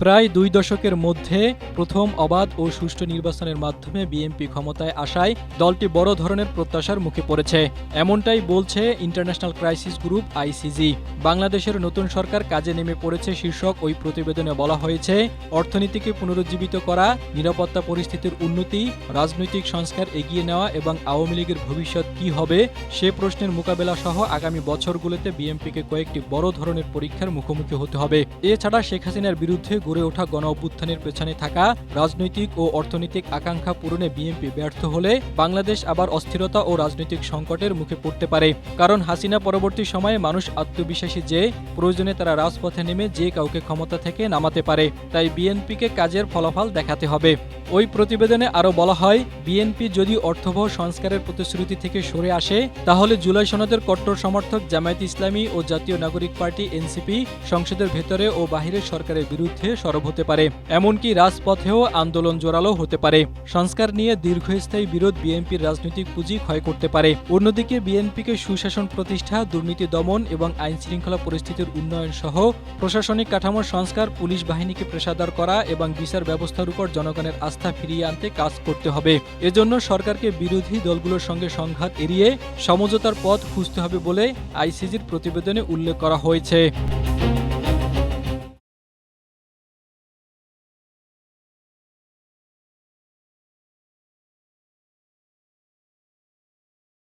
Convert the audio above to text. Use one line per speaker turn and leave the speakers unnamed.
প্রায় ২ দশকের মধ্যে প্রথম অবাধ ও সুষ্ঠু নির্বাচনের মাধ্যমে বিএনপি ক্ষমতায় আসায় দলটি বড় ধরনের প্রত্যাশার মুখে পড়েছে। এমনটাই বলছে ইন্টারন্যাশনাল ক্রাইসিস গ্রুপ আইসিজি। বাংলাদেশের নতুন সরকার কাজে নেমে পড়েছে শীর্ষক ওই প্রতিবেদনে বলা হয়েছে, অর্থনীতিকে পুনরুজ্জীবিত করা, নিরাপত্তা পরিস্থিতির উন্নতি, রাজনৈতিক সংস্কার এগিয়ে নেওয়া এবং আওয়ামী লীগের ভবিষ্যৎ কী হবে সে প্রশ্নের মোকাবেলা সহ আগামী বছরগুলোতে বিএনপিকে কয়েকটি বড় ধরনের পরীক্ষার মুখোমুখি হতে হবে। এছাড়া শেখ হাসিনার বিরুদ্ধে গড়ে ওঠা গণ অভ্যুত্থানের পেছনে থাকা রাজনৈতিক ও অর্থনৈতিক আকাঙ্ক্ষা পূরণে বিএনপি ব্যর্থ হলে বাংলাদেশ আবার অস্থিরতা ও রাজনৈতিক সংকটের মুখে পড়তে পারে। কারণ হাসিনা পরবর্তী সময়ে মানুষ আত্মবিশ্বাসী যে প্রয়োজনে তারা রাজপথে নেমে যে কাউকে ক্ষমতা থেকে নামাতে পারে। তাই বিএনপিকে কাজের ফলাফল দেখাতে হবে। ওই প্রতিবেদনে আরও বলা হয়, বিএনপি যদি অর্থবহ সংস্কারের প্রতিশ্রুতি থেকে সরে আসে তাহলে জুলাই সনদের কট্টর সমর্থক জামায়াত ইসলামী ও জাতীয় নাগরিক পার্টি এনসিপি সংসদের ভেতরে ও বাহিরে সরকারের বিরুদ্ধে সরব হতে পারে। এমনকি রাজপথেও আন্দোলন জোরালো হতে পারে। সংস্কার নিয়ে দীর্ঘস্থায়ী বিরোধ বিএনপির রাজনৈতিক পুঁজি ক্ষয় করতে পারে। অন্যদিকে বিএনপিকে সুশাসন প্রতিষ্ঠা, দুর্নীতি দমন এবং আইনশৃঙ্খলা পরিস্থিতির উন্নয়ন সহ প্রশাসনিক কাঠামোর সংস্কার, পুলিশ বাহিনীকে পেশাদার করা এবং বিচার ব্যবস্থার উপর জনগণের আস্থা ফিরিয়ে আনতে কাজ করতে হবে। এজন্য সরকারকে বিরোধী দলগুলোর সঙ্গে সংঘাত এড়িয়ে সমঝোতার পথ খুঁজতে হবে বলে আইসিজির প্রতিবেদনে উল্লেখ করা হয়েছে।